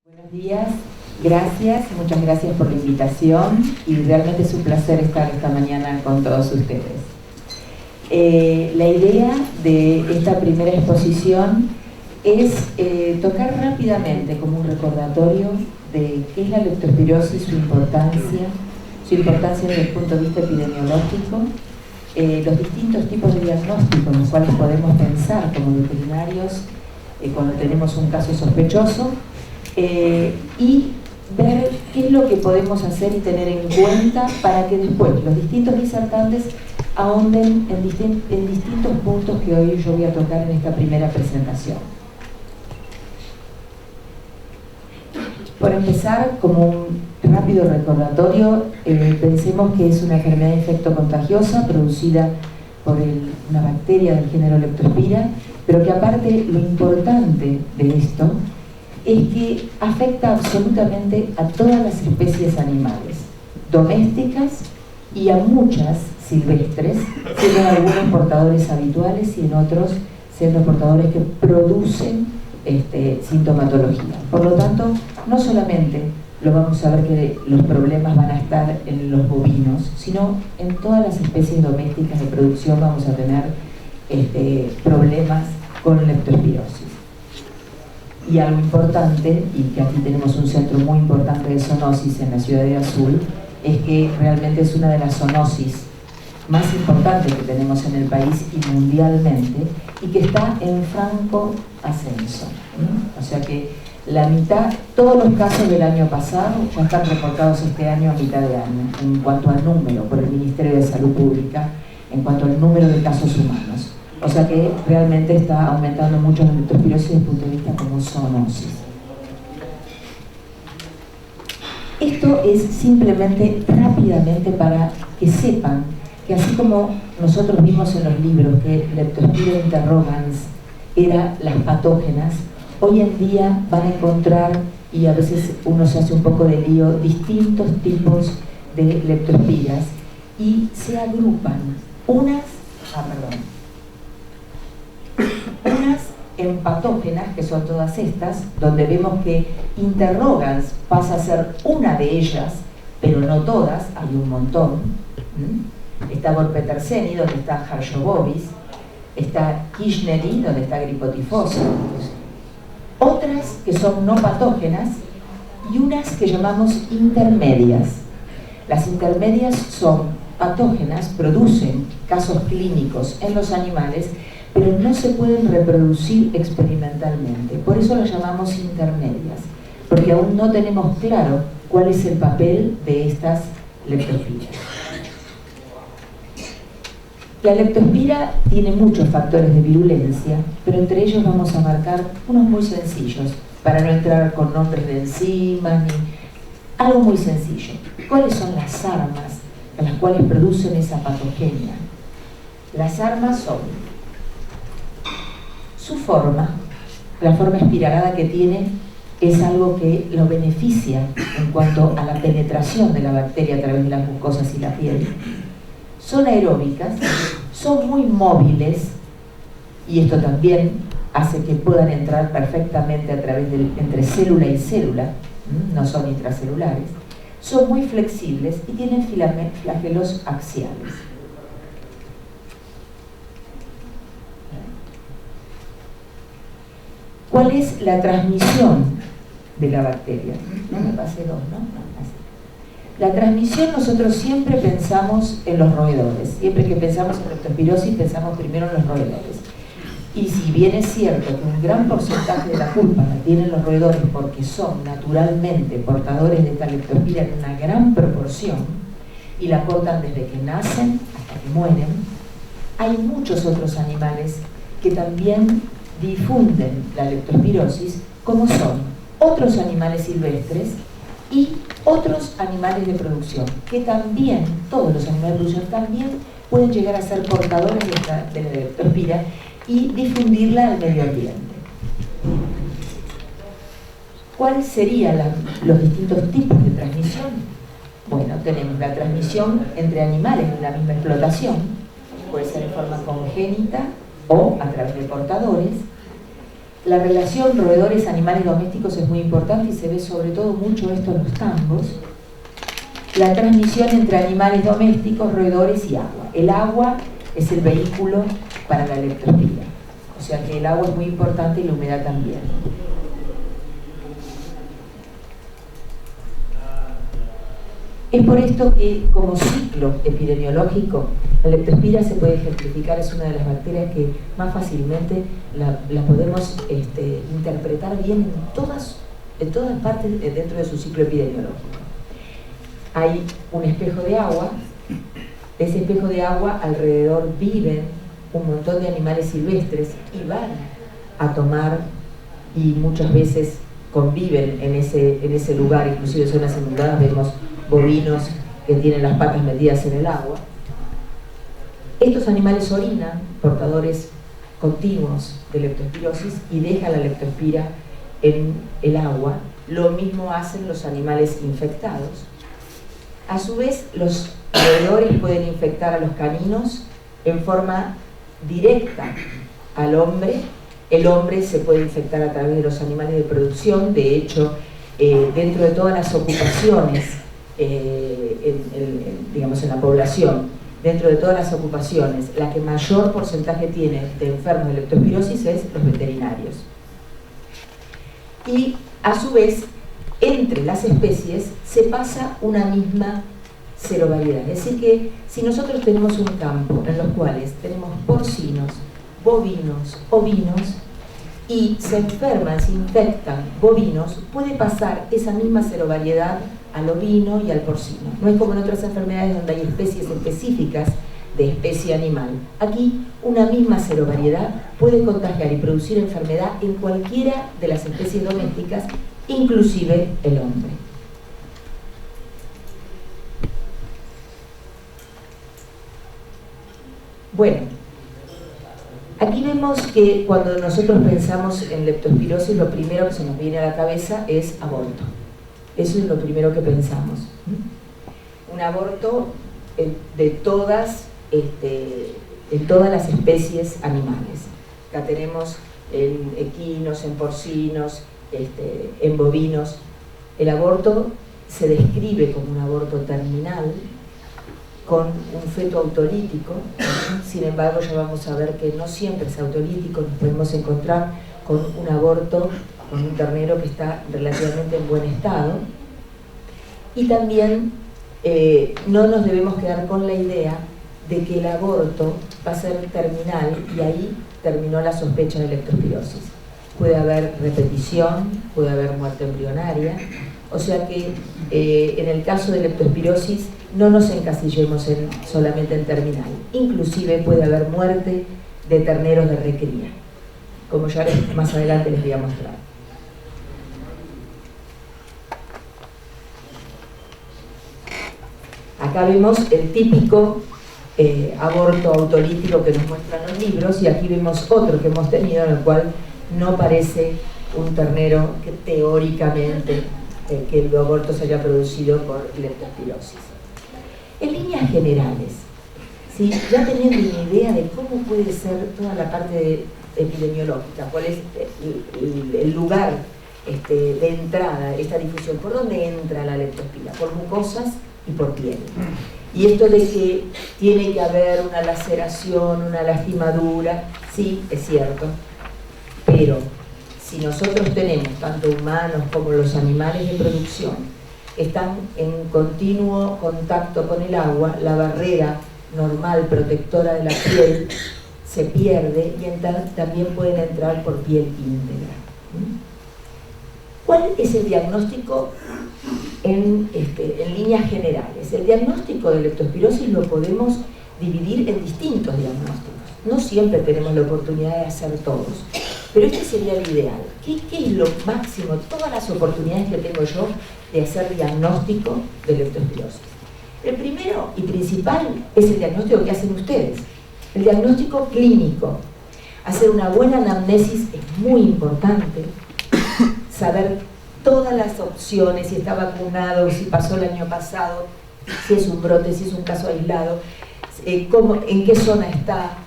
Buenos días, gracias, muchas gracias por la invitación y realmente es un placer estar esta mañana con todos ustedes. La idea de esta primera exposición es tocar rápidamente como un recordatorio de qué es la leptospirosis, su importancia desde el punto de vista epidemiológico, los distintos tipos de diagnósticos en los cuales podemos pensar como veterinarios cuando tenemos un caso sospechoso, y ver qué es lo que podemos hacer y tener en cuenta para que después los distintos disertantes ahonden en distintos puntos que hoy yo voy a tocar en esta primera presentación. Por empezar, como un rápido recordatorio, pensemos que es una enfermedad infectocontagiosa producida por una bacteria del género Leptospira, pero que aparte lo importante de esto es que afecta absolutamente a todas las especies animales, domésticas y a muchas silvestres, siendo algunos portadores habituales y en otros siendo portadores que producen sintomatología. Por lo tanto, no solamente lo vamos a ver que los problemas van a estar en los bovinos, sino en todas las especies domésticas de producción vamos a tener problemas con leptospirosis. Y algo importante, y que aquí tenemos un centro muy importante de zoonosis en la ciudad de Azul, es que realmente es una de las zoonosis más importantes que tenemos en el país y mundialmente, y que está en franco ascenso. O sea que la mitad, todos los casos del año pasado ya están reportados este año a mitad de año, en cuanto al número, por el Ministerio de Salud Pública, en cuanto al número de casos humanos. O sea que realmente está aumentando mucho la leptospirosis desde el punto de vista como zoonosis. Esto es simplemente rápidamente para que sepan que así como nosotros vimos en los libros que Leptospira interrogans era las patógenas, hoy en día van a encontrar, y a veces uno se hace un poco de lío, distintos tipos de leptospiras y se agrupan unas en patógenas, que son todas estas, donde vemos que interrogans pasa a ser una de ellas, pero no todas, hay un montón. Está Borpeterseni, donde está Harshobovis, está Kirchneri, donde está Gripotifosa, otras que son no patógenas y unas que llamamos intermedias. Las intermedias son patógenas, producen casos clínicos en los animales, pero no se pueden reproducir experimentalmente. Por eso las llamamos intermedias, porque aún no tenemos claro cuál es el papel de estas leptospiras. La leptospira tiene muchos factores de virulencia, pero entre ellos vamos a marcar unos muy sencillos, para no entrar con nombres de enzimas, ni algo muy sencillo. ¿Cuáles son las armas en las cuales producen esa patogenia? Las armas son su forma, la forma espiralada que tiene es algo que lo beneficia en cuanto a la penetración de la bacteria a través de las mucosas y la piel. Son aeróbicas, son muy móviles, y esto también hace que puedan entrar perfectamente a través entre célula y célula, no son intracelulares, son muy flexibles y tienen flagelos axiales. ¿Cuál es la transmisión de la bacteria? No me pasé dos, ¿no? Así. La transmisión, nosotros siempre pensamos en los roedores. Siempre que pensamos en leptospirosis, pensamos primero en los roedores. Y si bien es cierto que un gran porcentaje de la culpa la tienen los roedores porque son naturalmente portadores de esta leptospira en una gran proporción y la portan desde que nacen hasta que mueren, hay muchos otros animales que también difunden la leptospirosis, como son otros animales silvestres y otros animales de producción, que también, todos los animales de producción también pueden llegar a ser portadores de la leptospira y difundirla al medio ambiente. ¿Cuáles serían los distintos tipos de transmisión? Bueno, tenemos la transmisión entre animales de la misma explotación, puede ser en forma congénita o a través de portadores. La relación roedores-animales domésticos es muy importante y se ve sobre todo mucho esto en los tangos. La transmisión entre animales domésticos, roedores y agua. El agua es el vehículo para la leptospira. O sea que el agua es muy importante y la humedad también. Es por esto que, como ciclo epidemiológico, la leptospira se puede ejemplificar, es una de las bacterias que más fácilmente la podemos interpretar bien en todas partes dentro de su ciclo epidemiológico. Hay un espejo de agua, ese espejo de agua alrededor viven un montón de animales silvestres y van a tomar y muchas veces conviven en ese lugar, inclusive zonas inundadas, vemos bovinos que tienen las patas metidas en el agua. Estos animales orinan, portadores continuos de leptospirosis, y dejan la leptospira en el agua. Lo mismo hacen los animales infectados. A su vez, los roedores pueden infectar a los caninos en forma directa al hombre. El hombre se puede infectar a través de los animales de producción. De hecho, dentro de todas las ocupaciones, digamos en la población, dentro de todas las ocupaciones, la que mayor porcentaje tiene de enfermos de leptospirosis es los veterinarios. Y a su vez, entre las especies se pasa una misma serovariedad. Es decir que si nosotros tenemos un campo en los cuales tenemos porcinos, bovinos, ovinos, y se enferman, se infectan bovinos, puede pasar esa misma serovariedad al ovino y al porcino. No es como en otras enfermedades donde hay especies específicas de especie animal. Aquí una misma serovariedad puede contagiar y producir enfermedad en cualquiera de las especies domésticas, inclusive el hombre. Bueno, aquí vemos que cuando nosotros pensamos en leptospirosis, lo primero que se nos viene a la cabeza es aborto. Eso es lo primero que pensamos. Un aborto en todas las especies animales. Acá tenemos en equinos, en porcinos, en bovinos. El aborto se describe como un aborto terminal con un feto autolítico. Sin embargo, ya vamos a ver que no siempre es autolítico. Nos podemos encontrar con un aborto con un ternero que está relativamente en buen estado. Y también no nos debemos quedar con la idea de que el aborto va a ser terminal y ahí terminó la sospecha de leptospirosis. Puede haber repetición, puede haber muerte embrionaria, o sea que en el caso de leptospirosis no nos encasillemos solamente en terminal. Inclusive puede haber muerte de terneros de recría, como ya más adelante les voy a mostrar. Acá vemos el típico aborto autolítico que nos muestran los libros, y aquí vemos otro que hemos tenido en el cual no parece un ternero que teóricamente que el aborto se haya producido por leptospirosis. En líneas generales, ¿sí? Ya teniendo una idea de cómo puede ser toda la parte epidemiológica, cuál es el lugar de entrada, esta difusión, por dónde entra la leptospira, por mucosas y por piel. Y esto de que tiene que haber una laceración, una lastimadura, sí, es cierto, pero si nosotros tenemos, tanto humanos como los animales de producción, están en continuo contacto con el agua, la barrera normal protectora de la piel se pierde y también pueden entrar por piel íntegra. ¿Cuál es el diagnóstico en líneas generales? El diagnóstico de leptospirosis lo podemos dividir en distintos diagnósticos. No siempre tenemos la oportunidad de hacer todos, pero este sería el ideal. ¿Qué es lo máximo? Todas las oportunidades que tengo yo de hacer diagnóstico de leptospirosis. El primero y principal es el diagnóstico que hacen ustedes, el diagnóstico clínico. Hacer una buena anamnesis es muy importante, saber todas las opciones, si está vacunado, si pasó el año pasado, si es un brote, si es un caso aislado, en qué zona está,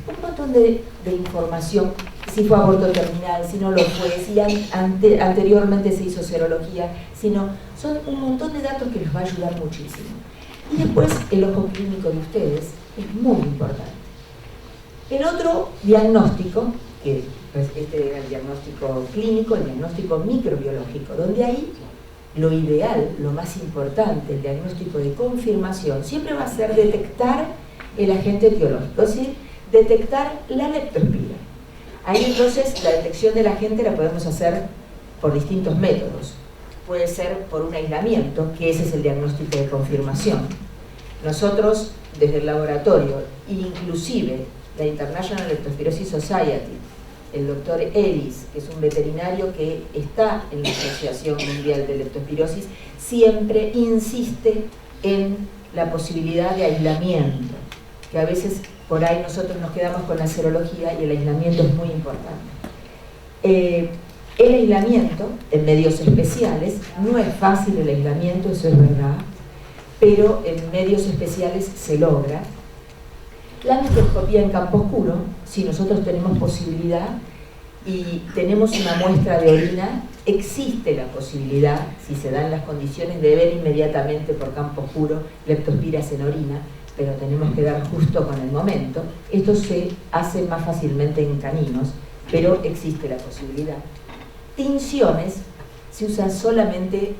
un montón de información. si fue aborto terminal, si no lo fue, si anteriormente se hizo serología, son un montón de datos que les va a ayudar muchísimo. Y después el ojo clínico de ustedes es muy importante. El otro diagnóstico, que este era el diagnóstico clínico, el diagnóstico microbiológico, donde ahí lo ideal, lo más importante, el diagnóstico de confirmación, siempre va a ser detectar el agente etiológico, es decir, detectar la leptospira. Ahí entonces la detección del agente la podemos hacer por distintos métodos. Puede ser por un aislamiento, que ese es el diagnóstico de confirmación. Nosotros, desde el laboratorio, inclusive la International Leptospirosis Society, el doctor Ellis, que es un veterinario que está en la Asociación Mundial de Leptospirosis, siempre insiste en la posibilidad de aislamiento, que a veces por ahí nosotros nos quedamos con la serología y el aislamiento es muy importante. El aislamiento en medios especiales, no es fácil el aislamiento, eso es verdad, pero en medios especiales se logra. La microscopía en campo oscuro, si nosotros tenemos posibilidad y tenemos una muestra de orina, existe la posibilidad, si se dan las condiciones, de ver inmediatamente por campo oscuro leptospiras en orina, pero tenemos que dar justo con el momento. Esto se hace más fácilmente en caninos, pero existe la posibilidad. Tinciones se usan solamente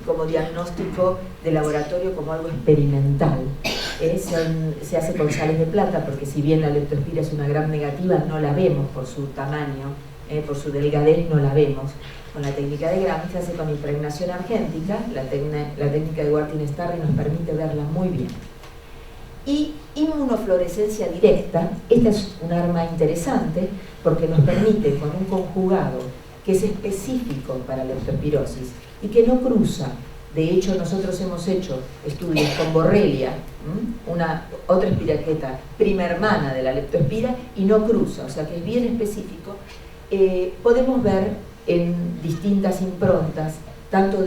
como diagnóstico de laboratorio, como algo experimental. Se hace con sales de plata, porque si bien la leptospira es una gram negativa, no la vemos por su tamaño, por su delgadez no la vemos. Con la técnica de Gram se hace con impregnación argéntica, la técnica de Wartin-Starry nos permite verla muy bien. Y inmunofluorescencia directa, esta es un arma interesante porque nos permite, con un conjugado que es específico para la leptospirosis y que no cruza. De hecho, nosotros hemos hecho estudios con Borrelia, otra espiraqueta prima hermana de la leptospira, y no cruza, o sea que es bien específico. Podemos ver en distintas improntas, tanto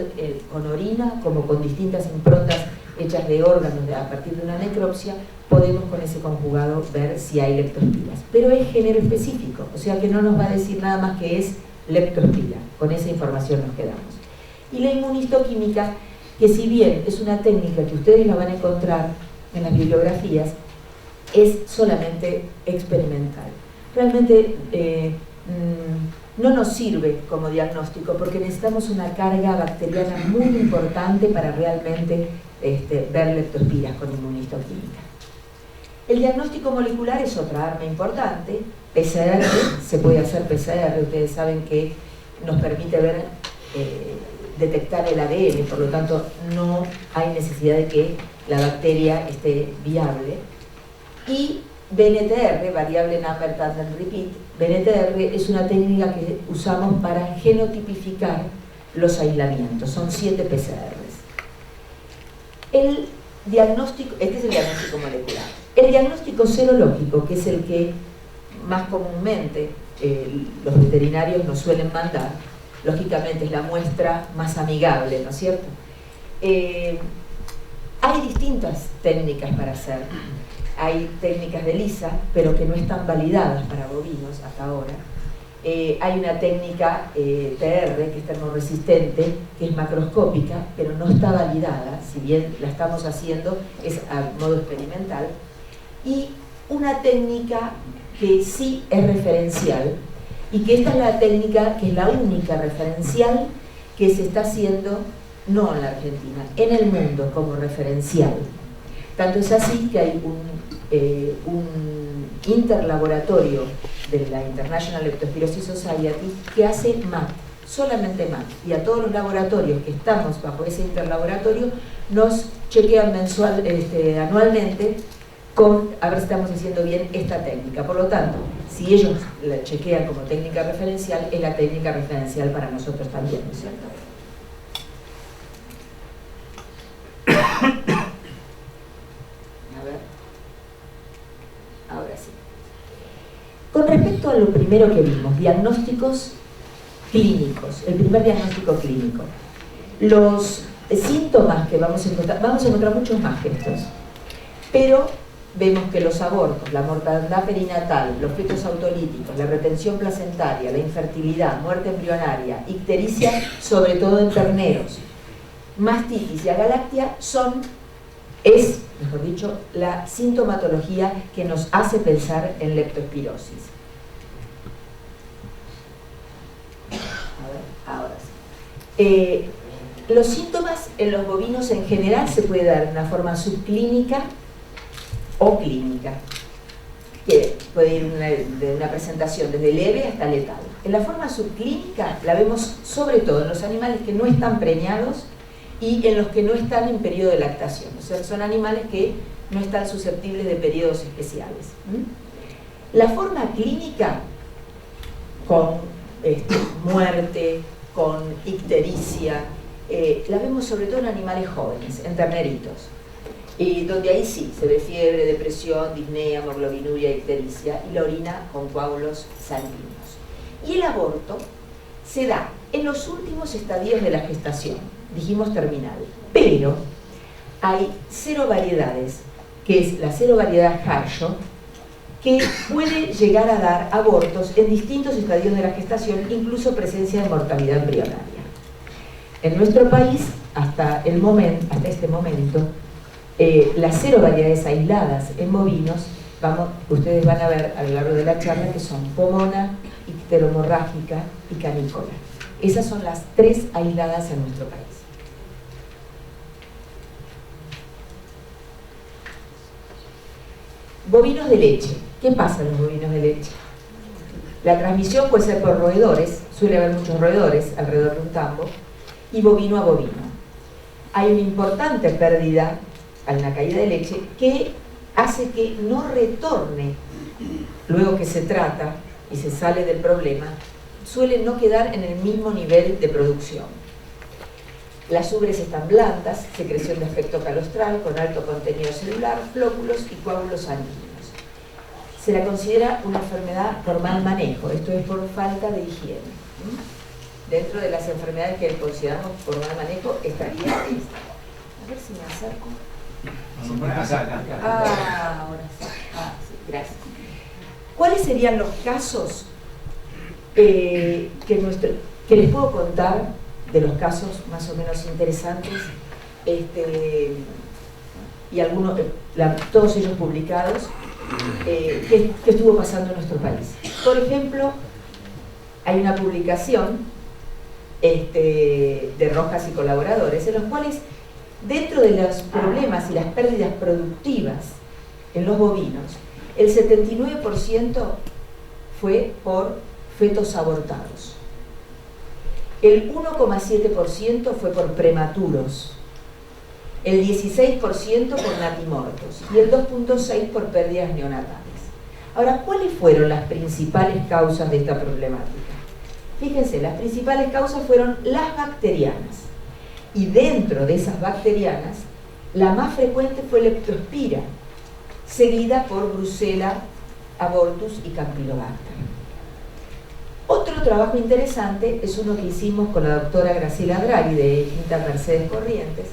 con orina como con distintas improntas hechas de órganos a partir de una necropsia, podemos con ese conjugado ver si hay leptospiras. Pero es género específico, o sea que no nos va a decir nada más que es leptospira. Con esa información nos quedamos. Y la inmunistoquímica, que si bien es una técnica que ustedes la van a encontrar en las bibliografías, es solamente experimental. Realmente no nos sirve como diagnóstico porque necesitamos una carga bacteriana muy importante para realmente ver leptospiras con inmunistoquímica. El diagnóstico molecular es otra arma importante. PCR, se puede hacer PCR, ustedes saben que nos permite ver, detectar el ADN, por lo tanto no hay necesidad de que la bacteria esté viable. Y BNTR, variable number tandem repeat, BNTR es una técnica que usamos para genotipificar los aislamientos, son 7 PCRs. El diagnóstico, este es el diagnóstico molecular. El diagnóstico serológico, que es el que más comúnmente los veterinarios nos suelen mandar, lógicamente es la muestra más amigable, ¿no es cierto? Hay distintas técnicas para hacer. Hay técnicas de ELISA, pero que no están validadas para bovinos hasta ahora. Hay una técnica TR, que es termorresistente, que es macroscópica, pero no está validada, si bien la estamos haciendo, es a modo experimental. Y una técnica que sí es referencial, y que esta es la técnica que es la única referencial que se está haciendo, no en la Argentina, en el mundo como referencial. Tanto es así que hay un interlaboratorio de la International Leptospirosis Society que hace MAT, solamente MAT, y a todos los laboratorios que estamos bajo ese interlaboratorio nos chequean anualmente a ver si estamos haciendo bien esta técnica. Por lo tanto, si ellos la chequean como técnica referencial, es la técnica referencial para nosotros también, ¿no es cierto? A ver. Ahora sí. Con respecto a lo primero que vimos, diagnósticos clínicos, el primer diagnóstico clínico. Los síntomas que vamos a encontrar muchos más que estos, pero vemos que los abortos, la mortandad perinatal, los fetos autolíticos, la retención placentaria, la infertilidad, muerte embrionaria, ictericia, sobre todo en terneros, mastitis y agalactia es, mejor dicho, la sintomatología que nos hace pensar en leptospirosis. Ahora sí. Los síntomas en los bovinos en general se puede dar de una forma subclínica o clínica, que puede ir de una presentación desde leve hasta letal. En la forma subclínica la vemos sobre todo en los animales que no están preñados y en los que no están en periodo de lactación, o sea, son animales que no están susceptibles de periodos especiales. La forma clínica, con muerte, con ictericia, la vemos sobre todo en animales jóvenes, en terneritos, donde ahí sí se ve fiebre, depresión, disnea, hemoglobinuria, ictericia y la orina con coágulos sanguíneos. Y el aborto se da en los últimos estadios de la gestación, dijimos terminal, pero hay serovariedades, que es la serovariedad Harshot, que puede llegar a dar abortos en distintos estadios de la gestación, incluso presencia de mortalidad embrionaria. En nuestro país, hasta este momento, las serovariedades aisladas en bovinos, ustedes van a ver a lo largo de la charla, que son pomona, icteromorrágica y canícola. Esas son las 3 aisladas en nuestro país. Bovinos de leche. ¿Qué pasa en los bovinos de leche? La transmisión puede ser por roedores, suele haber muchos roedores alrededor de un tambo, y bovino a bovino. Hay una importante pérdida en la caída de leche que hace que no retorne, luego que se trata y se sale del problema, suele no quedar en el mismo nivel de producción. Las ubres están blandas, secreción de efecto calostral con alto contenido celular, flóculos y coágulos sanguíneos. Se la considera una enfermedad por mal manejo, esto es por falta de higiene. Dentro de las enfermedades que consideramos por mal manejo estaría esta. A ver si me acerco. Ahora sí. Sí, gracias. ¿Cuáles serían los casos que les puedo contar de los casos más o menos interesantes y algunos, todos ellos publicados, que estuvo pasando en nuestro país? Por ejemplo, hay una publicación de Rojas y colaboradores, en los cuales, dentro de los problemas y las pérdidas productivas en los bovinos, el 79% fue por fetos abortados, el 1,7% fue por prematuros, el 16% por natimortos y el 2,6% por pérdidas neonatales. Ahora, ¿cuáles fueron las principales causas de esta problemática? Fíjense, las principales causas fueron las bacterianas, y dentro de esas bacterianas la más frecuente fue Leptospira, seguida por Brucella abortus y Campylobacter. Otro trabajo interesante es uno que hicimos con la doctora Graciela Draghi de Quinta Mercedes Corrientes,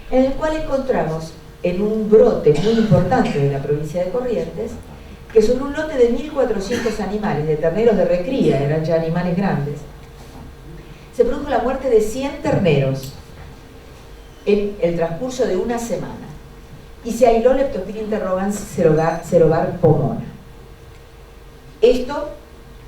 en el cual encontramos en un brote muy importante de la provincia de Corrientes, que sobre un lote de 1.400 animales, de terneros de recría, eran ya animales grandes, se produjo la muerte de 100 terneros en el transcurso de una semana, y se aisló Leptospira interrogans serovar pomona. Esto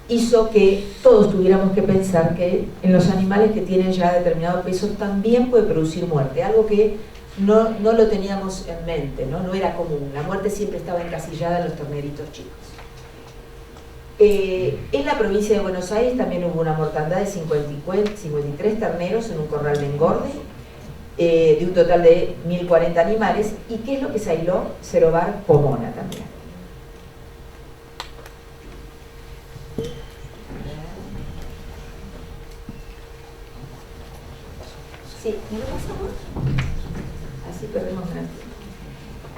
hizo que todos tuviéramos que pensar que en los animales que tienen ya determinado peso también puede producir muerte, algo que no lo teníamos en mente, no era común. La muerte siempre estaba encasillada en los terneritos chicos. En la provincia de Buenos Aires también hubo una mortandad de 53 terneros en un corral de engorde, de un total de 1.040 animales. ¿Y qué es lo que se aisló? Serovar pomona también. Sí, ¿me lo pasamos? Así perdemos gran tiempo.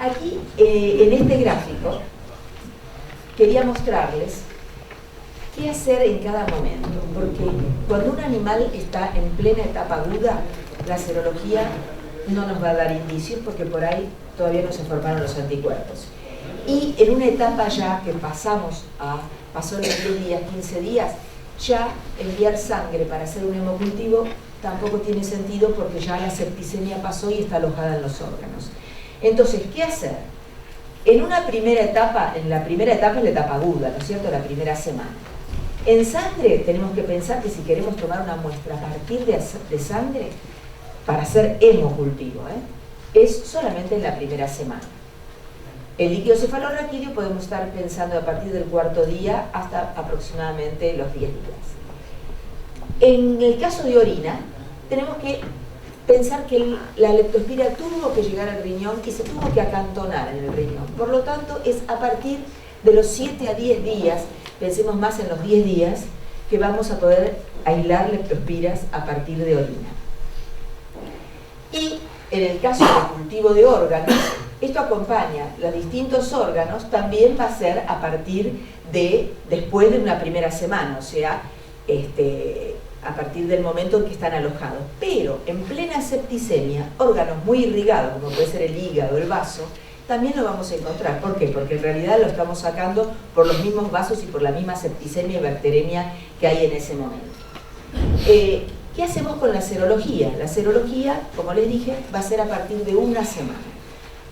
Aquí, en este gráfico, quería mostrarles qué hacer en cada momento, porque cuando un animal está en plena etapa aguda, la serología no nos va a dar indicios porque por ahí todavía no se formaron los anticuerpos. Y en una etapa ya que pasó los 10 días, 15 días, ya enviar sangre para hacer un hemocultivo tampoco tiene sentido porque ya la septicemia pasó y está alojada en los órganos. Entonces, ¿qué hacer? En una primera etapa, la primera etapa es la etapa aguda, ¿no es cierto?, la primera semana. En sangre tenemos que pensar que si queremos tomar una muestra a partir de sangre para hacer hemocultivo, es solamente en la primera semana. El líquido cefalorraquídeo podemos estar pensando a partir del 4.º día hasta aproximadamente los 10 días. En el caso de orina, tenemos que pensar que la leptospira tuvo que llegar al riñón y se tuvo que acantonar en el riñón. Por lo tanto, es a partir de los 7 a 10 días, pensemos más en los 10 días, que vamos a poder aislar leptospiras a partir de orina. Y en el caso del cultivo de órganos, esto acompaña los distintos órganos, también va a ser a partir de después de una primera semana, o sea, a partir del momento en que están alojados. Pero en plena septicemia, órganos muy irrigados, como puede ser el hígado, el vaso, también lo vamos a encontrar. ¿Por qué? Porque en realidad lo estamos sacando por los mismos vasos y por la misma septicemia y bacteremia que hay en ese momento. ¿Qué hacemos con la serología? La serología, como les dije, va a ser a partir de una semana.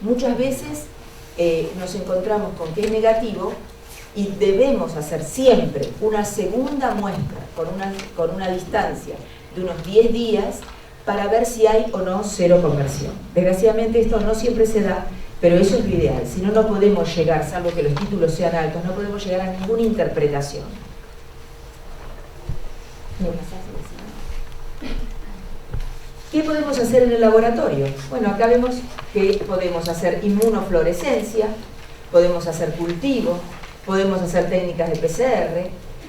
Muchas veces nos encontramos con que es negativo y debemos hacer siempre una segunda muestra con una distancia de unos 10 días para ver si hay o no seroconversión. Desgraciadamente esto no siempre se da, pero eso es lo ideal. Si no, no podemos llegar, salvo que los títulos sean altos, no podemos llegar a ninguna interpretación. ¿Qué podemos hacer en el laboratorio? Bueno, acá vemos que podemos hacer inmunofluorescencia, podemos hacer cultivo, podemos hacer técnicas de PCR,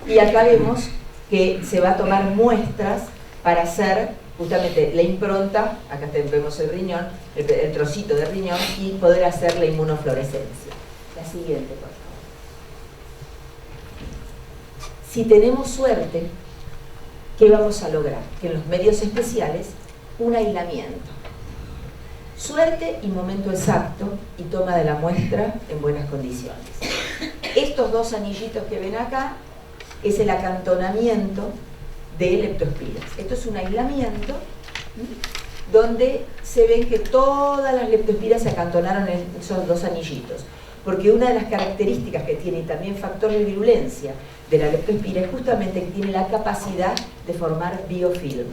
y acá vemos que se va a tomar muestras para hacer justamente la impronta, acá vemos el riñón, el trocito de riñón, y poder hacer la inmunofluorescencia. La siguiente, por favor. Si tenemos suerte, ¿qué vamos a lograr? Que en los medios especiales, un aislamiento. Suerte y momento exacto y toma de la muestra en buenas condiciones. Estos dos anillitos que ven acá es el acantonamiento de leptospiras. Esto es un aislamiento donde se ven que todas las leptospiras se acantonaron en esos dos anillitos. Porque una de las características que tiene, y también factor de virulencia de la leptospira, es justamente que tiene la capacidad de formar biofilm.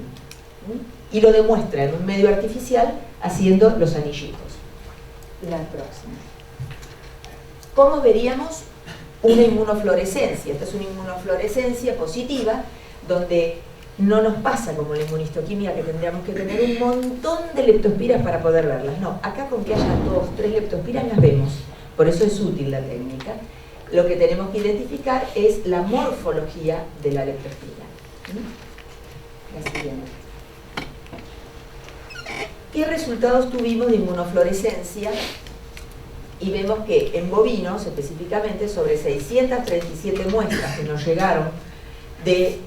Y lo demuestra en un medio artificial haciendo los anillitos. La próxima. ¿Cómo veríamos una inmunofluorescencia? Esta es una inmunofluorescencia positiva, donde no nos pasa como la inmunistoquímica, que tendríamos que tener un montón de leptospiras para poder verlas. No, acá con que haya 2 o 3 leptospiras las vemos. Por eso es útil la técnica. Lo que tenemos que identificar es la morfología de la leptospira. La siguiente. ¿Qué resultados tuvimos de inmunofluorescencia? Y vemos que en bovinos, específicamente, sobre 637 muestras que nos llegaron de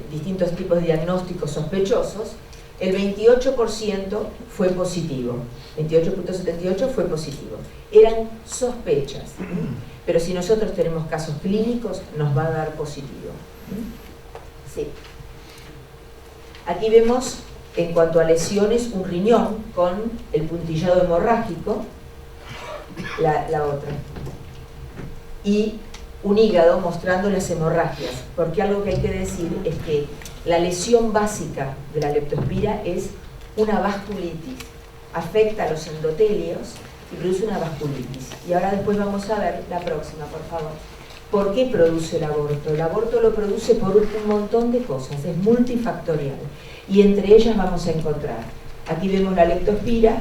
distintos tipos de diagnósticos sospechosos, el 28% fue positivo. 28.78 fue positivo. Eran sospechas. Pero si nosotros tenemos casos clínicos, nos va a dar positivo. Sí. Aquí vemos, en cuanto a lesiones, un riñón con el puntillado hemorrágico, la otra, y un hígado mostrando las hemorragias, porque algo que hay que decir es que la lesión básica de la leptospira es una vasculitis, afecta a los endotelios y produce una vasculitis. Y ahora después vamos a ver la próxima, por favor. ¿Por qué produce el aborto? El aborto lo produce por un montón de cosas, es multifactorial, y entre ellas vamos a encontrar, aquí vemos la leptospira,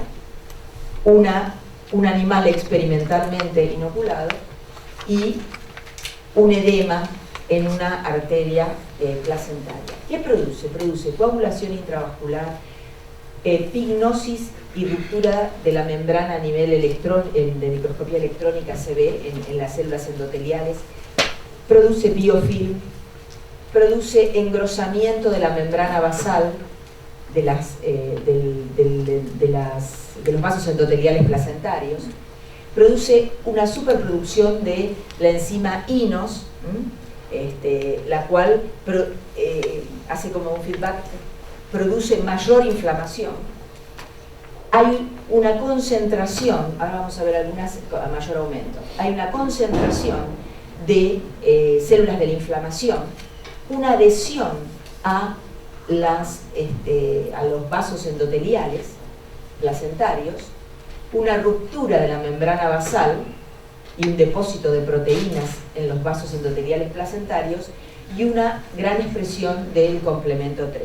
un animal experimentalmente inoculado y un edema en una arteria placentaria. ¿Qué produce? Produce coagulación intravascular, pignosis y ruptura de la membrana a nivel de microscopía electrónica, se ve en las células endoteliales, produce biofilm, produce engrosamiento de la membrana basal de los vasos endoteliales placentarios, produce una superproducción de la enzima INOS, la cual hace como un feedback, produce mayor inflamación. Hay una concentración, ahora vamos a ver algunas a mayor aumento, hay una concentración de células de la inflamación, una adhesión a los vasos endoteliales placentarios, una ruptura de la membrana basal y un depósito de proteínas en los vasos endoteliales placentarios y una gran expresión del complemento 3.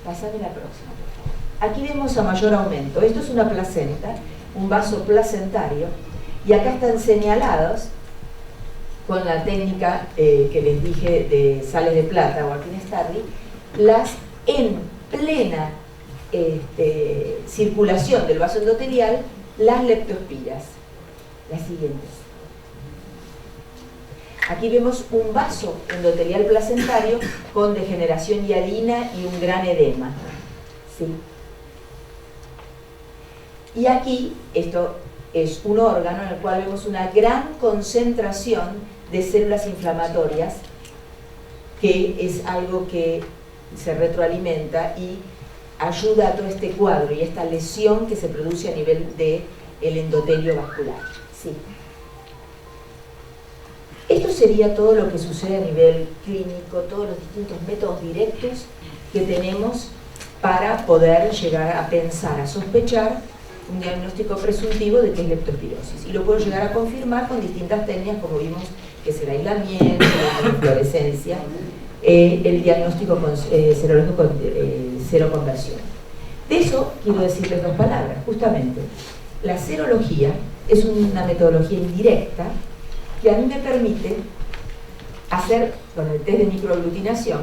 Pásame la próxima, por favor. Aquí vemos a mayor aumento. Esto es una placenta, un vaso placentario, y acá están señalados con la técnica que les dije de sales de plata o Arkin-Starry, las en plena circulación del vaso endotelial, las leptospiras. Las siguientes. Aquí vemos un vaso endotelial placentario con degeneración hialina y un gran edema. ¿Sí? Y aquí, esto es un órgano en el cual vemos una gran concentración de células inflamatorias, que es algo que se retroalimenta y ayuda a todo este cuadro y esta lesión que se produce a nivel del endotelio vascular. ¿Sí? Esto sería todo lo que sucede a nivel clínico, todos los distintos métodos directos que tenemos para poder llegar a pensar, a sospechar un diagnóstico presuntivo de que es leptospirosis. Y lo puedo llegar a confirmar con distintas técnicas, como vimos, que es el aislamiento, la fluorescencia, el diagnóstico serológico con seroconversión. De eso quiero decirles dos palabras. Justamente, la serología es una metodología indirecta que a mí me permite hacer, con el test de microaglutinación,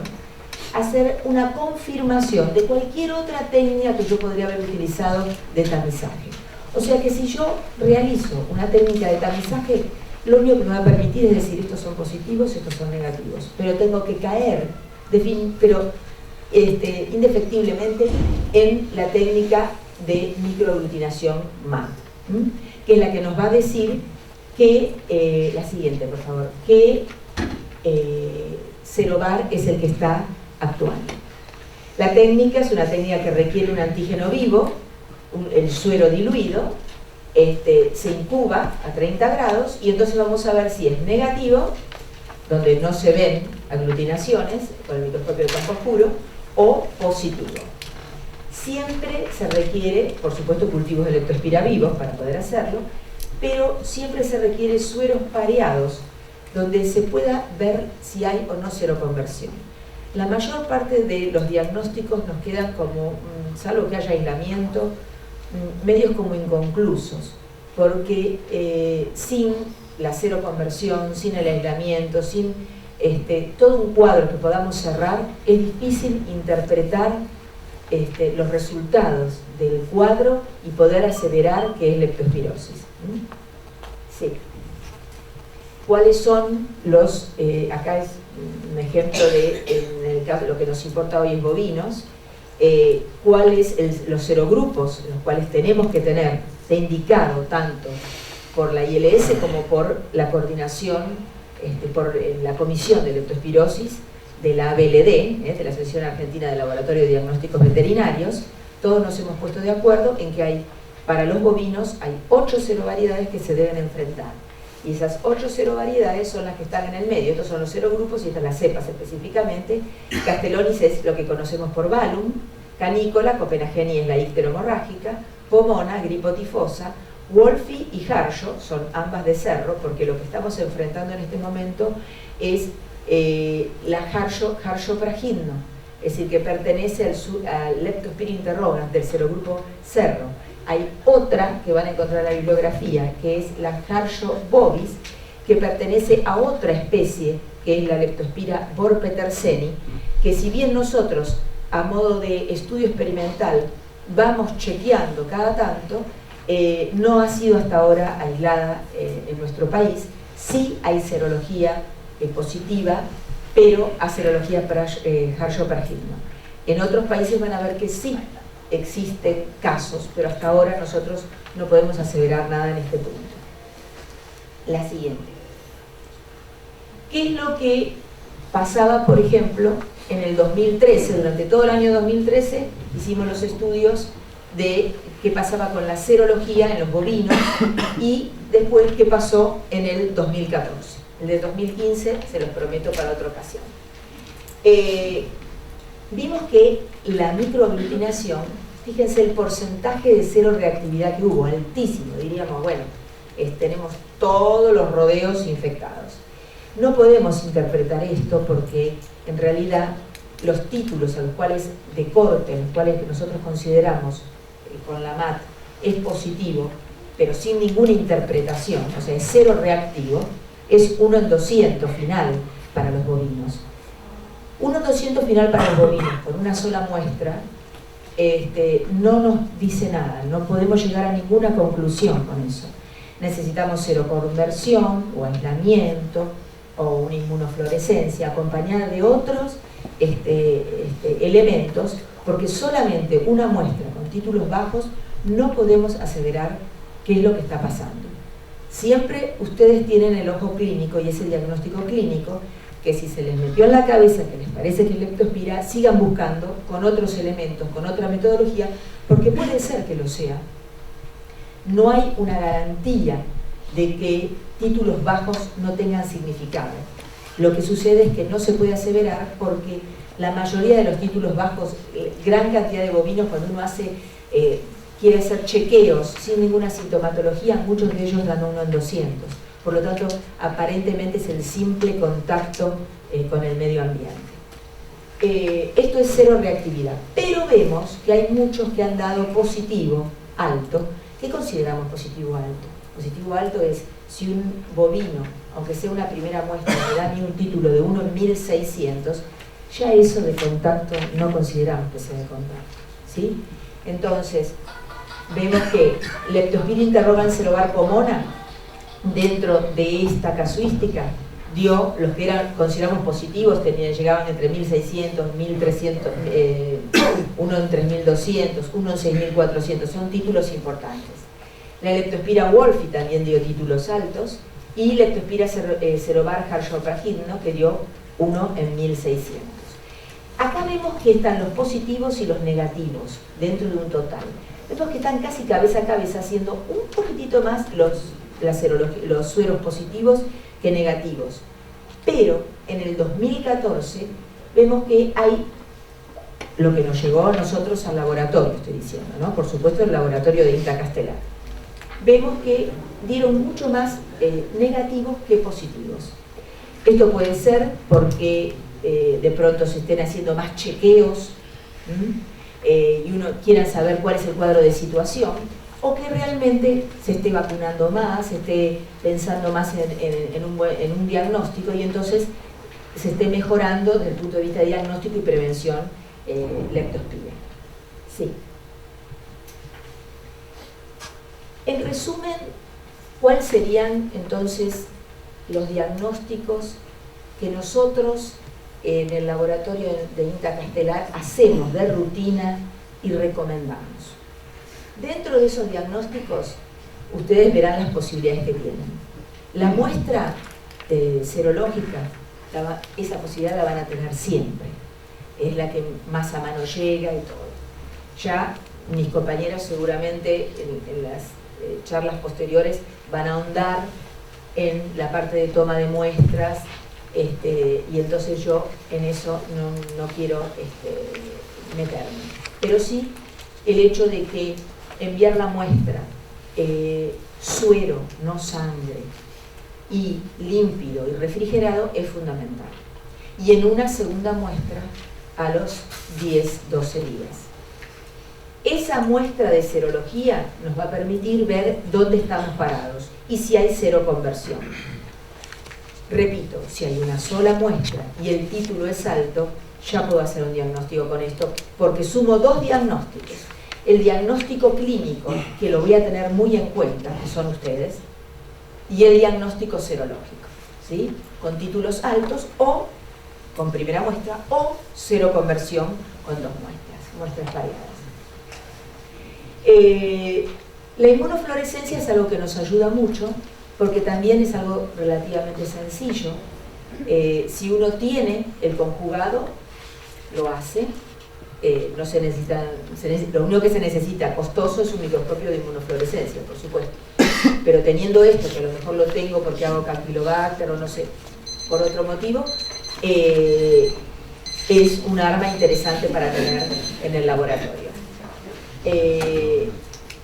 hacer una confirmación de cualquier otra técnica que yo podría haber utilizado de tamizaje. O sea que si yo realizo una técnica de tamizaje, lo único que me va a permitir es decir, estos son positivos, estos son negativos, pero tengo que caer, indefectiblemente, en la técnica de microaglutinación MAP, que es la que nos va a decir que, la siguiente por favor, que Serovar es el que está actuando. La técnica es una técnica que requiere un antígeno vivo, el suero diluido, se incuba a 30 grados y entonces vamos a ver si es negativo, donde no se ven aglutinaciones con el microscopio de campo oscuro, o positivo. Siempre se requiere, por supuesto, cultivos de leptospira vivos para poder hacerlo, pero siempre se requiere sueros pareados, donde se pueda ver si hay o no seroconversión. La mayor parte de los diagnósticos nos quedan como, salvo que haya aislamiento, medios como inconclusos, porque sin la seroconversión, sin el aislamiento, sin todo un cuadro que podamos cerrar, es difícil interpretar los resultados del cuadro y poder aseverar que es leptospirosis. Sí. ¿Cuáles son los, acá es un ejemplo de, en el caso, lo que nos importa hoy es bovinos, cuáles los serogrupos, los cuales tenemos que tener de indicado tanto por la ILS como por la coordinación, por la comisión de leptospirosis de la ABLD, de la Asociación Argentina de Laboratorio de Diagnósticos Veterinarios. Todos nos hemos puesto de acuerdo en que hay, para los bovinos, hay 8 serovariedades que se deben enfrentar. Y esas 8 serovariedades son las que están en el medio. Estos son los serogrupos y estas las cepas específicamente. Castellonis es lo que conocemos por Valum, Canícola, Copenhageni es la icteromorrágica, Pomona, gripo tifosa, Wolfi y Harsho son ambas de cerro, porque lo que estamos enfrentando en este momento es la Harsho pragigno, es decir, que pertenece al Leptospira interrogans del serogrupo cerro. Hay otra que van a encontrar en la bibliografía, que es la Harsho bovis, que pertenece a otra especie, que es la Leptospira borpeterseni, que si bien nosotros, a modo de estudio experimental, vamos chequeando cada tanto, no ha sido hasta ahora aislada en nuestro país. Sí hay serología positiva, pero a serología Harsho pragigno. En otros países van a ver que sí existen casos, pero hasta ahora nosotros no podemos aseverar nada en este punto. la siguiente. ¿Qué es lo que pasaba, por ejemplo, en el 2013? Durante todo el año 2013 hicimos los estudios de qué pasaba con la serología en los bovinos y después qué pasó en el 2014. El de 2015 se los prometo para otra ocasión. Vimos que la microaglutinación, fíjense el porcentaje de cero reactividad que hubo, altísimo, diríamos, bueno, tenemos todos los rodeos infectados. No podemos interpretar esto porque en realidad los títulos a los cuales de corte, en los cuales nosotros consideramos con la MAT es positivo, pero sin ninguna interpretación, o sea, es cero reactivo, es 1 en 200 final para los bovinos. 1 en 200 final para los bovinos, con una sola muestra, no nos dice nada, no podemos llegar a ninguna conclusión con eso. Necesitamos seroconversión o aislamiento o una inmunofluorescencia acompañada de otros elementos, porque solamente una muestra con títulos bajos no podemos aseverar qué es lo que está pasando. Siempre ustedes tienen el ojo clínico y ese diagnóstico clínico, que si se les metió en la cabeza que les parece que es leptospira, sigan buscando con otros elementos, con otra metodología, porque puede ser que lo sea. No hay una garantía de que títulos bajos no tengan significado. Lo que sucede es que no se puede aseverar porque la mayoría de los títulos bajos, gran cantidad de bovinos, cuando uno quiere hacer chequeos sin ninguna sintomatología, muchos de ellos dan 1 en 200. Por lo tanto, aparentemente es el simple contacto con el medio ambiente. Esto es cero reactividad, pero vemos que hay muchos que han dado positivo alto. ¿Qué consideramos positivo alto? Positivo alto es si un bovino, aunque sea una primera muestra, no da ni un título de 1 en 1600, ya eso de contacto no consideramos que sea de contacto, ¿sí? Entonces, vemos que Leptospira interrogans cerobar-pomona, dentro de esta casuística, dio los que consideramos positivos, llegaban entre 1600, 1300, 1 en 3200, 1 en 6400, son títulos importantes. La Leptospira wolffi también dio títulos altos, y Leptospira cerobar-harshorpragidno, que dio 1 en 1600. Acá vemos que están los positivos y los negativos dentro de un total. Vemos que están casi cabeza a cabeza, siendo un poquitito más los sueros positivos que negativos. Pero en el 2014 vemos que hay lo que nos llegó a nosotros al laboratorio, estoy diciendo, ¿no? Por supuesto el laboratorio de INTA Castelar. Vemos que dieron mucho más negativos que positivos. Esto puede ser porque de pronto se estén haciendo más chequeos y uno quiera saber cuál es el cuadro de situación, o que realmente se esté vacunando más, se esté pensando más en un diagnóstico y entonces se esté mejorando desde el punto de vista de diagnóstico y prevención leptospira. Sí. En resumen, ¿cuáles serían entonces los diagnósticos que nosotros en el laboratorio de INTA Castelar hacemos de rutina y recomendamos? Dentro de esos diagnósticos, ustedes verán las posibilidades que tienen. La muestra serológica, esa posibilidad la van a tener siempre. Es la que más a mano llega y todo. Ya mis compañeras seguramente en las charlas posteriores van a ahondar en la parte de toma de muestras, y entonces yo en eso no quiero meterme. Pero sí el hecho de que enviar la muestra suero, no sangre, y límpido y refrigerado es fundamental. Y en una segunda muestra a los 10-12 días. Esa muestra de serología nos va a permitir ver dónde estamos parados y si hay seroconversión. Repito, si hay una sola muestra y el título es alto, ya puedo hacer un diagnóstico con esto, porque sumo dos diagnósticos. El diagnóstico clínico, que lo voy a tener muy en cuenta, que son ustedes, y el diagnóstico serológico, ¿sí? Con títulos altos o con primera muestra o seroconversión con dos muestras variadas. La inmunofluorescencia es algo que nos ayuda mucho porque también es algo relativamente sencillo. Si uno tiene el conjugado, lo hace. No se necesita, lo único que se necesita costoso es un microscopio de inmunofluorescencia, por supuesto. Pero teniendo esto, que a lo mejor lo tengo porque hago Campylobacter o no sé, por otro motivo, es un arma interesante para tener en el laboratorio.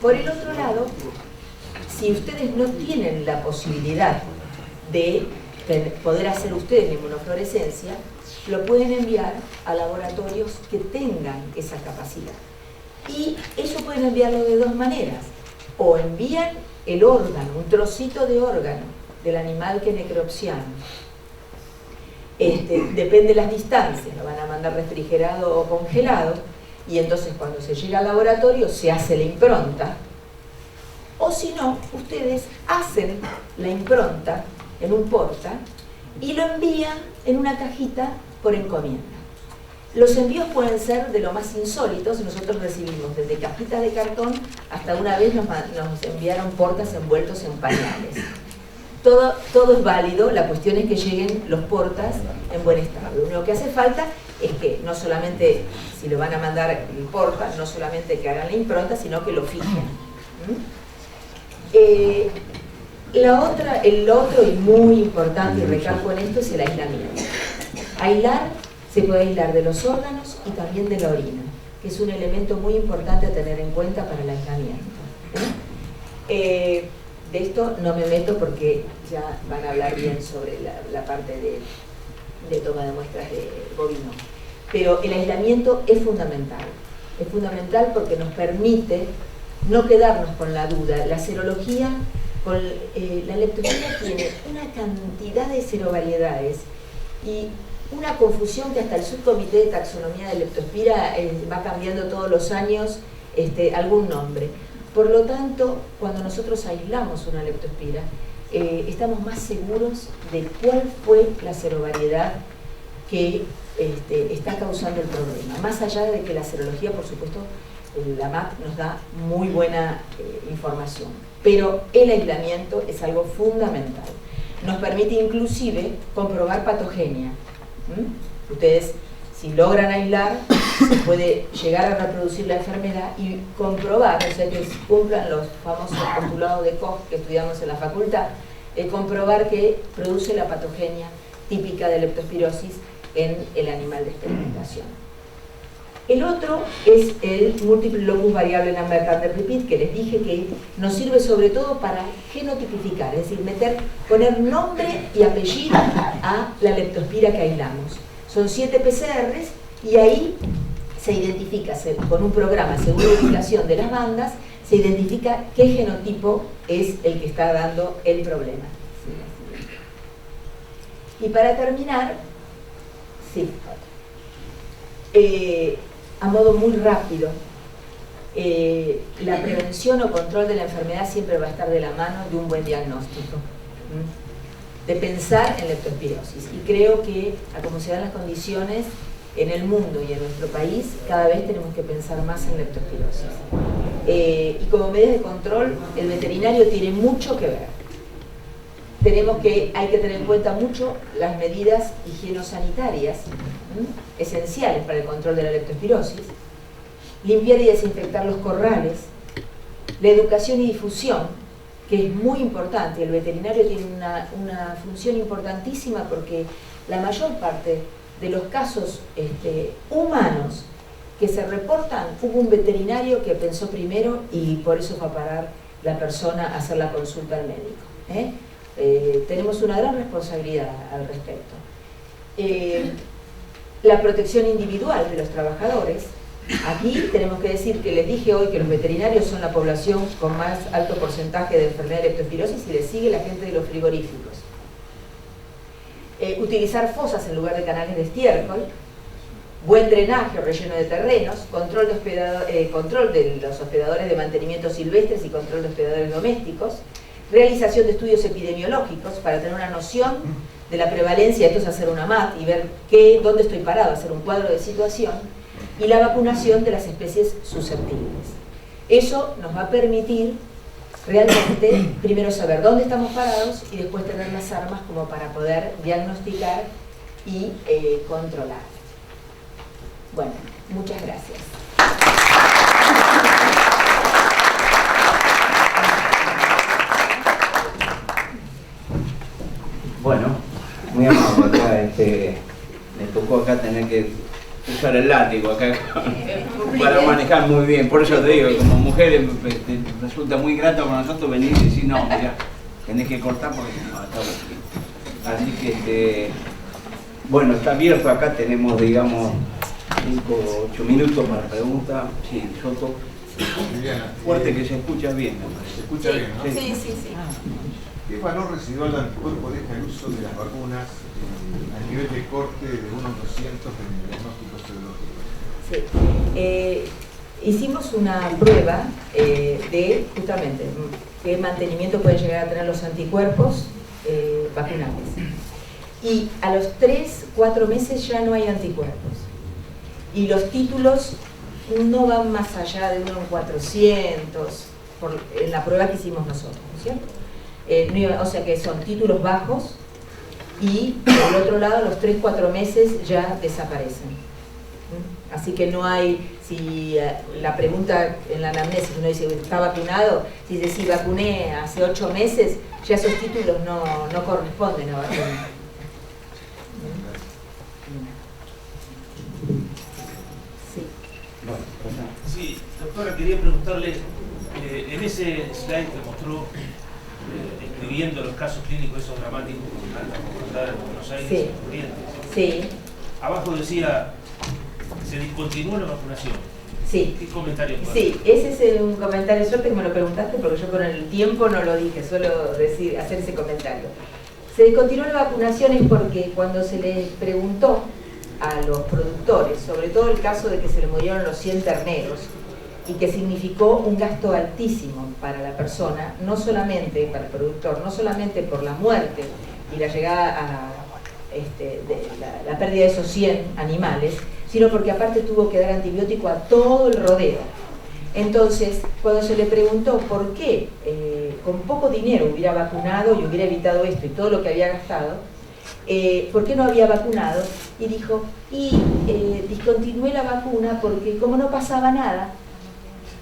Por el otro lado, si ustedes no tienen la posibilidad de poder hacer ustedes la inmunofluorescencia, lo pueden enviar a laboratorios que tengan esa capacidad. Y eso pueden enviarlo de dos maneras. O envían el órgano, un trocito de órgano del animal que necropsian. Depende de las distancias, lo van a mandar refrigerado o congelado, y entonces cuando se llega al laboratorio se hace la impronta. O si no, ustedes hacen la impronta en un porta y lo envían en una cajita por encomienda. Los envíos pueden ser de lo más insólitos. Nosotros recibimos desde cajitas de cartón hasta una vez nos enviaron portas envueltos en pañales. Todo es válido, la cuestión es que lleguen los portas en buen estado. Lo único que hace falta es que no solamente, si lo van a mandar el porta, no solamente que hagan la impronta, sino que lo fijen. El otro y muy importante, y recalco en esto, es el aislamiento. Aislar, se puede aislar de los órganos y también de la orina, que es un elemento muy importante a tener en cuenta para el aislamiento. De esto no me meto porque ya van a hablar bien sobre la parte de toma de muestras de bovino. Pero el aislamiento es fundamental. Es fundamental porque nos permite no quedarnos con la duda. La serología, la leptospira tiene una cantidad de serovariedades y una confusión que hasta el subcomité de taxonomía de leptospira va cambiando todos los años algún nombre. Por lo tanto, cuando nosotros aislamos una leptospira, estamos más seguros de cuál fue la serovariedad que está causando el problema. Más allá de que la serología, por supuesto, la MAT nos da muy buena información. Pero el aislamiento es algo fundamental. Nos permite inclusive comprobar patogenia. Ustedes, si logran aislar, se puede llegar a reproducir la enfermedad y comprobar, o sea, que cumplan los famosos postulados de Koch que estudiamos en la facultad, comprobar que produce la patogenia típica de leptospirosis en el animal de experimentación. El otro es el múltiple locus variable Lambert repeat, que les dije que nos sirve sobre todo para genotipificar, es decir, poner nombre y apellido a la leptospira que aislamos. Son 7 PCRs y ahí se identifica con un programa según la ubicación de las bandas, se identifica qué genotipo es el que está dando el problema. Y para terminar, a modo muy rápido, la prevención o control de la enfermedad siempre va a estar de la mano de un buen diagnóstico, de pensar en leptospirosis. Y creo que, a como se dan las condiciones en el mundo y en nuestro país, cada vez tenemos que pensar más en leptospirosis. Y como medidas de control, el veterinario tiene mucho que ver. Hay que tener en cuenta mucho las medidas higienosanitarias esenciales para el control de la leptospirosis, limpiar y desinfectar los corrales, la educación y difusión, que es muy importante. El veterinario tiene una función importantísima porque la mayor parte de los casos humanos que se reportan, hubo un veterinario que pensó primero y por eso fue a parar la persona a hacer la consulta al médico. Tenemos una gran responsabilidad al respecto. La protección individual de los trabajadores. Aquí tenemos que decir que les dije hoy que los veterinarios son la población con más alto porcentaje de enfermedad de leptospirosis y les sigue la gente de los frigoríficos. Utilizar fosas en lugar de canales de estiércol, buen drenaje o relleno de terrenos, control de los hospedadores de mantenimiento silvestres y control de hospedadores domésticos, realización de estudios epidemiológicos para tener una noción de la prevalencia, esto es hacer una MAT y ver dónde estoy parado, hacer un cuadro de situación, y la vacunación de las especies susceptibles. Eso nos va a permitir realmente primero saber dónde estamos parados y después tener las armas como para poder diagnosticar y controlar. Bueno, muchas gracias. Bueno, muy amable acá, me tocó acá tener que usar el látigo acá para manejar muy bien. Por eso te digo, como mujer resulta muy grato para nosotros venir y decir, no, mira, tenés que cortar porque no, está bueno. Así que, bueno, está abierto acá, tenemos, digamos, 5 o 8 minutos para preguntas. Sí, Soto. Fuerte que se escucha bien, me parece. Se escucha bien, ¿no? Sí, sí, sí. ¿Qué valor residual de anticuerpo deja el uso de las vacunas a nivel de corte de 1/200 en el diagnóstico serológico? Sí. Hicimos una prueba de justamente qué mantenimiento pueden llegar a tener los anticuerpos vacunables. Y a los 3-4 meses ya no hay anticuerpos. Y los títulos no van más allá de 1/400 en la prueba que hicimos nosotros, ¿no es cierto? O sea que son títulos bajos y por otro lado a los 3-4 meses ya desaparecen. Así que no hay, si la pregunta en la anamnesis uno dice ¿está vacunado? Si dice sí, vacuné hace 8 meses, ya esos títulos no corresponden a vacuna. Sí, doctora, quería preguntarle, en ese slide que mostró, describiendo los casos clínicos esos dramáticos con alta mortalidad en Buenos Aires y Corrientes, sí. Abajo decía, se discontinuó la vacunación. Sí. ¿Qué comentario puede Sí, ese es un comentario, suerte que me lo preguntaste porque yo con el tiempo no lo dije, suelo hacer ese comentario. Se discontinuó la vacunación es porque cuando se les preguntó a los productores, sobre todo el caso de que se le murieron los 100 terneros, y que significó un gasto altísimo para la persona, no solamente para el productor, no solamente por la muerte y la llegada a la pérdida de esos 100 animales, sino porque aparte tuvo que dar antibiótico a todo el rodeo. Entonces, cuando se le preguntó por qué con poco dinero hubiera vacunado y hubiera evitado esto y todo lo que había gastado, ¿por qué no había vacunado? Y dijo, discontinué la vacuna porque como no pasaba nada,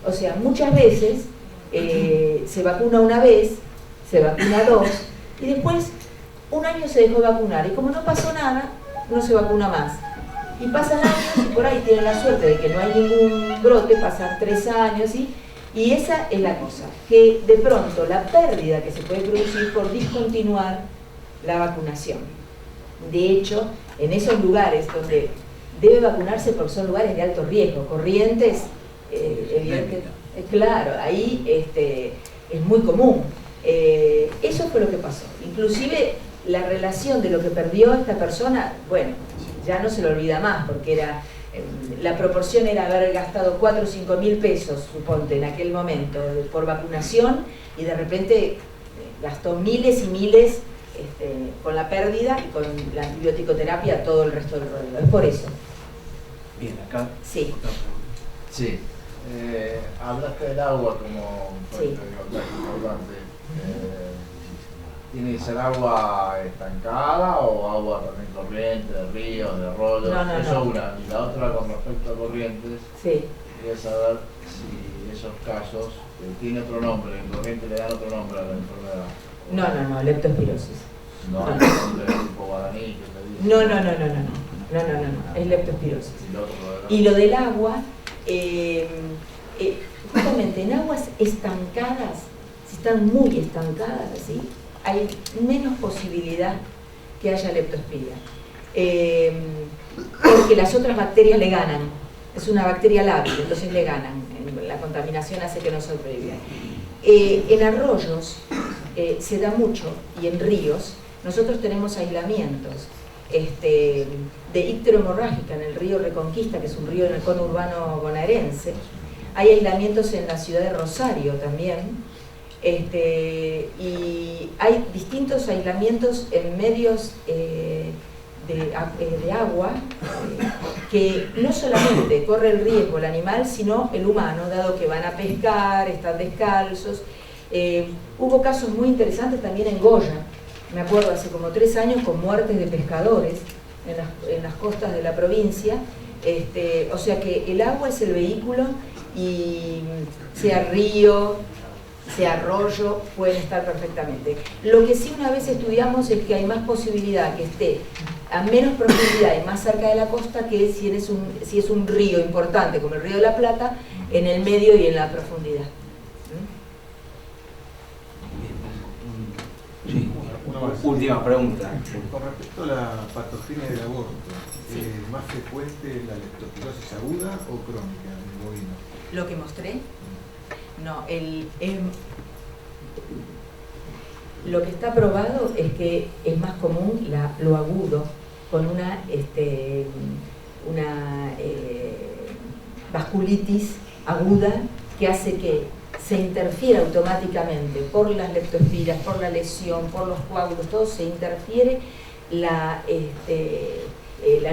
o sea, muchas veces se vacuna una vez, se vacuna 2, y después un año se dejó vacunar, y como no pasó nada, no se vacuna más. Y pasan años, y por ahí tienen la suerte de que no hay ningún brote, pasan 3 años, y esa es la cosa, que de pronto la pérdida que se puede producir por discontinuar la vacunación. De hecho, en esos lugares donde debe vacunarse porque son lugares de alto riesgo, Corrientes, evidentemente, claro, ahí es muy común. Eso fue lo que pasó. Inclusive la relación de lo que perdió esta persona, bueno, ya no se lo olvida más, porque era la proporción era haber gastado 4 o 5 mil pesos, suponte, en aquel momento, por vacunación, y de repente gastó miles y miles con la pérdida y con la antibioticoterapia todo el resto del rodeo. Es por eso. Bien, acá. Sí. Sí. Hablaste del agua como Sí. importante. ¿Tiene que ser agua estancada o agua también corriente, de ríos, de arroyos? No. Eso una. Y la otra con respecto a corrientes, Sí. quería saber si esos casos tiene otro nombre, en corriente le dan otro nombre a la enfermedad. No, leptospirosis. No, el nombre tipo guaraní que te dice. No, es leptospirosis. Y lo otro, Y lo del agua, justamente en aguas estancadas, si están muy estancadas así, hay menos posibilidad que haya leptospiria. Porque las otras bacterias le ganan. Es una bacteria lábil, entonces le ganan. La contaminación hace que no sobreviva. En arroyos se da mucho, y en ríos nosotros tenemos aislamientos de icterohemorrágica en el río Reconquista, que es un río en el conurbano bonaerense. Hay aislamientos en la ciudad de Rosario también, y hay distintos aislamientos en medios de agua que no solamente corre el riesgo el animal, sino el humano, dado que van a pescar, están descalzos, Hubo casos muy interesantes también en Goya, me acuerdo hace como 3 años, con muertes de pescadores en las costas de la provincia. O sea que el agua es el vehículo, y sea río, sea arroyo, pueden estar perfectamente. Lo que sí una vez estudiamos es que hay más posibilidad que esté a menos profundidad y más cerca de la costa que si es un río importante como el Río de la Plata, en el medio y en la profundidad. Sí. Última pregunta. Con respecto a la patogenia del aborto, ¿es más frecuente la leptospirosis aguda o crónica en el bovino? ¿Lo que mostré? No, lo que está probado es que es más común lo agudo, con una vasculitis aguda que hace que se interfiere automáticamente por las leptospiras, por la lesión, por los coágulos, todo se interfiere la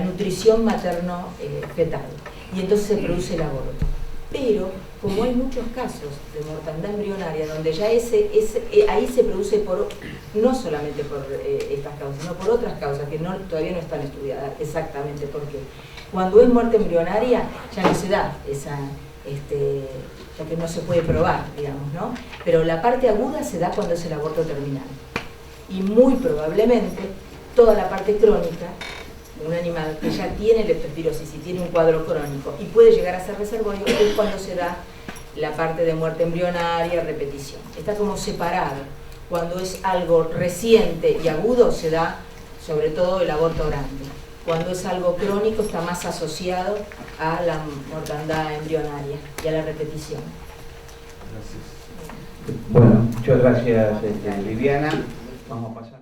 nutrición materno-fetal, y entonces se produce el aborto. Pero como hay muchos casos de mortandad embrionaria donde ya ahí se produce no solamente por estas causas, sino por otras causas que todavía no están estudiadas exactamente por qué. Cuando es muerte embrionaria ya no se da esa, ya que no se puede probar, digamos, ¿no? Pero la parte aguda se da cuando es el aborto terminal. Y muy probablemente toda la parte crónica, un animal que ya tiene leptospirosis y tiene un cuadro crónico y puede llegar a ser reservorio, es cuando se da la parte de muerte embrionaria, repetición. Está como separado. Cuando es algo reciente y agudo se da sobre todo el aborto grande. Cuando es algo crónico está más asociado a la mortandad embrionaria y a la repetición. Gracias. Bueno, muchas gracias, Viviana. Vamos a pasar.